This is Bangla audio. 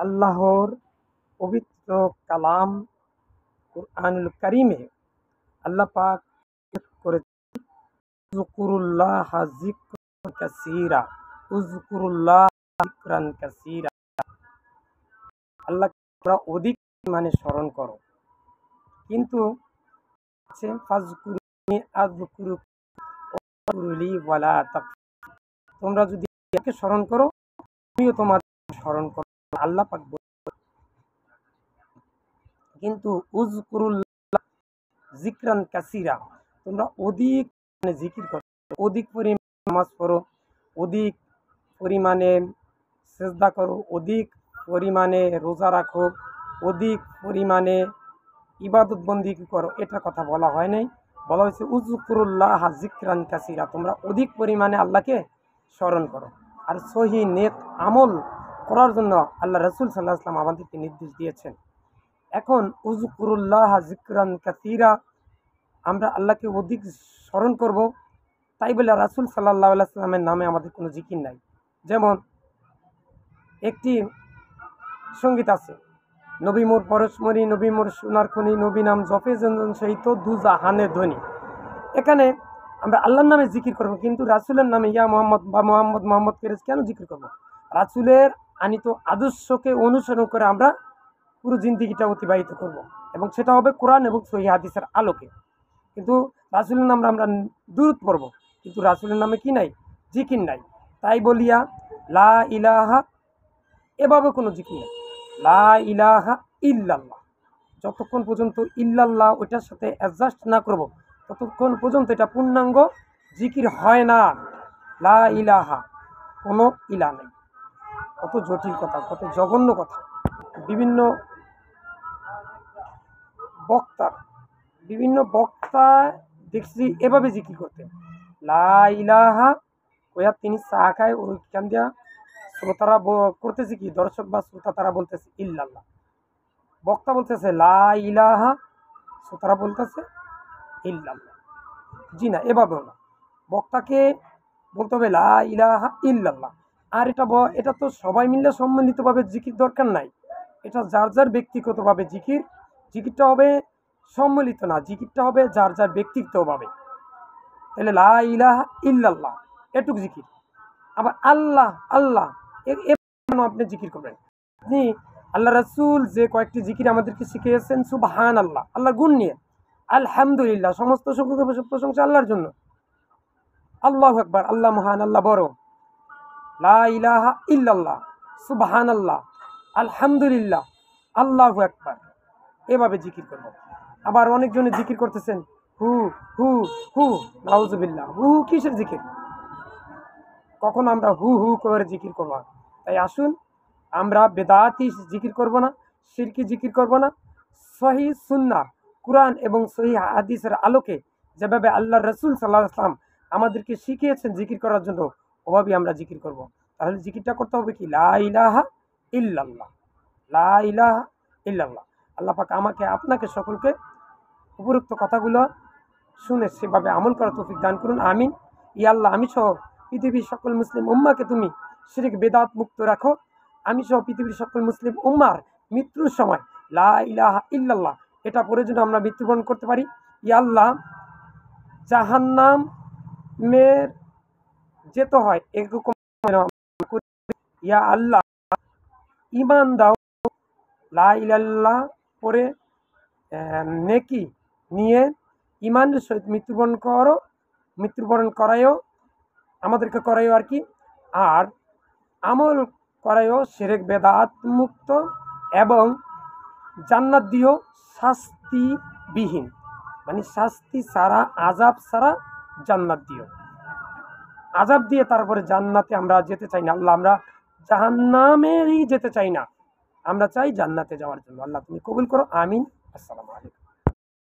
আল্লাহর পবিত্র কালাম কুরআনুল কারীমে আল্লাহ পাক করেছেন উযকুরুল্লাহ যিকরান কাসীরা, উযকুরুল্লাহ যিকরান কাসীরা। আল্লাহকে তোমরা অধিক পরিমাণে স্মরণ করো। কিন্তু ফাযকুরুনি আযকুরুকুম ওয়াশকুরুলি ওয়ালা তাকফুরুন। তোমরা যদি আমাকে স্মরণ করো আমিও তোমাদের স্মরণ করব, আল্লাহ পাক বলেন। কিন্তু উযকুরুল্লাহ যিকরান কাসীরা, তোমরা অধিক পরিমাণে জিকির করো, অধিক পরিমাণে নামাজ পড়ো, অধিক পরিমাণে সিজদা করো, অধিক পরিমাণে রোজা রাখো, অধিক পরিমাণে ইবাদত বন্দেগী করো। এটার কথা বলা হয় নাই, বলা হয়েছে উযকুরুল্লাহ যিকরান কাসীরা, তোমরা অধিক পরিমাণে আল্লাহকে স্মরণ করো। আর সহি নেক আমল করার জন্য আল্লাহ রাসূল সাল্লাল্লাহু আলাইহি ওয়াসাল্লাম আমাদেরকে নির্দেশ দিয়েছেন। এখন উযকুরুল্লাহ যিকরান কাসীরা, আমরা আল্লাহকে অধিক স্মরণ করব, তাই বলে রাসূল সাল্লাল্লাহু আলাইহি ওয়াসাল্লামের নামে আমাদের কোনো জিকির নাই। যেমন একটি সঙ্গীত আছে, নবী মোর পরশমণি, নবী মোর সোনার খনি, নবী নাম জপে যেজন সহিত দু জাহানের ধ্বনি। এখানে আমরা আল্লাহর নামে জিকির করব, কিন্তু রাসূলের নামে ইয়া মুহাম্মদ বা মুহাম্মদ মুহাম্মদ করে কেন জিকির করব? রাসূলের আনিত আদর্শকে অনুসরণ করে আমরা পুরো জিন্দেগিটা অতিবাহিত করব, এবং সেটা হবে কোরআন এবং সহিহ হাদিসের আলোকে। কিন্তু রাসূলের নামে আমরা দুরূদ পড়ব, কিন্তু রাসূলের নামে কি নাই? জিকির নাই। তাই বলিয়া লা ইলাহা, এভাবে কোনো জিকির নেই। লা ইলাহা ইল্লাল্লাহ, যতক্ষণ পর্যন্ত ইল্লাল্লাহ ওইটার সাথে অ্যাডজাস্ট না করব ততক্ষণ পর্যন্ত এটা পূর্ণাঙ্গ জিকির হয় না। লা ইলাহা, কোনো ইলা নেই। কত জটিল কথা, কত জঘন্য কথা। বিভিন্ন বক্তা দেখছি এভাবে জিকির করতে, লা ইলাহা ওয়া তিনি চা খায়, ওইখান দিয়া শ্রোতারা করতেছে কি, দর্শক বা শ্রোতা তারা বলতেছে ইল্লাল্লাহ, বক্তা বলতেছে লা ইলাহা, শ্রোতারা বলতেছে ইল্লাল্লাহ। জি না, এভাবেও না, বক্তাকে বলতে হবে লা ইলাহা ইল্লাল্লাহ। আর এটা তো সবাই মিলে সম্মিলিতভাবে জিকির দরকার নাই, এটা যার যার ব্যক্তিগতভাবে জিকিরটা হবে সম্মিলিত না, জিকিরটা হবে যার যার ব্যক্তিগতভাবে। তাহলে লা ইলাহা ইল্লাল্লাহ এটুক জিকির। আবার আল্লাহ আল্লাহ আপনি জিকির করবেন। আপনি আল্লাহ রাসূল যে কয়েকটি জিকির আমাদেরকে শিখিয়েছেন, সুবহানাল্লাহ, আল্লাহর গুণ নিয়ে, আলহামদুলিল্লাহ, সমস্ত প্রশংসা আল্লাহর জন্য, আল্লাহু আকবার, আল্লাহ মহান, আল্লাহ বড়, লা ইলাহা ইল্লাল্লাহ, সুবহানাল্লাহ, আলহামদুলিল্লাহ, আল্লাহু আকবার, এভাবে জিকির করব। আবার অনেকজনে জিকির করতেছেন হু হু হু, নাউজুবিল্লাহ, হু কিসের জিকির? কখন আমরা হু হু করে জিকির করব? তাই আসুন আমরা বেদাতি জিকির করব না, শিরকি জিকির করব না, সহিহ সুন্নাহ কুরআন এবং সহিহ হাদিসের আলোকে যেভাবে আল্লাহর রাসূল সাল্লাল্লাহু আলাইহি ওয়াসাল্লাম আমাদেরকে শিখিয়েছেন জিকির করার জন্য, ওভাবেই আমরা জিকির করব। তাহলে জিকিরটা করতে হবে কি? লা ইলাহা ইল্লাল্লাহ, লা ইলাহা ইল্লাল্লাহ। আল্লাহ পাক আমাকে আপনাকে সকলকে উপরোক্ত কথাগুলো শুনে সেভাবে আমল করার তৌফিক দান করুন, আমিন। ইয়া আল্লাহ, আমি সহ পৃথিবীর সকল মুসলিম উম্মাহকে তুমি শিরক বেদাত মুক্ত রাখো। আমি সহ পৃথিবীর সকল মুসলিম উম্মার মৃত্যুর সময় লা ইলাহা ইল্লাল্লাহ এটা পড়ে যেন আমরা মৃত্যুবরণ করতে পারি। ইয়া আল্লাহ, জাহান্নামের যেতে হয় এরকম, ইয়া আল্লাহ ঈমান দাও, লা ইলাহা ইল্লাল্লাহ পড়ে নেকি নিয়ে ঈমানের সহিত মৃত্যুবরণ করায়ও আমাদেরকে করায়ও আর কি, আর আমল করায়ও শিরক বেদাত মুক্ত, এবং জান্নাত দিও শাস্তিবিহীন, মানে শাস্তি ছাড়া, আযাব ছাড়া জান্নাত দিও। আযাব দিয়ে তারপরে জান্নাতে আমরা যেতে চাই না আল্লাহ, আমরা জাহান্নামেই যেতে চাই না, আমরা চাই জান্নাতে যাওয়ার জন্য। আল্লাহ তুমি কবুল করো, আমিন। আসসালামু আলাইকুম।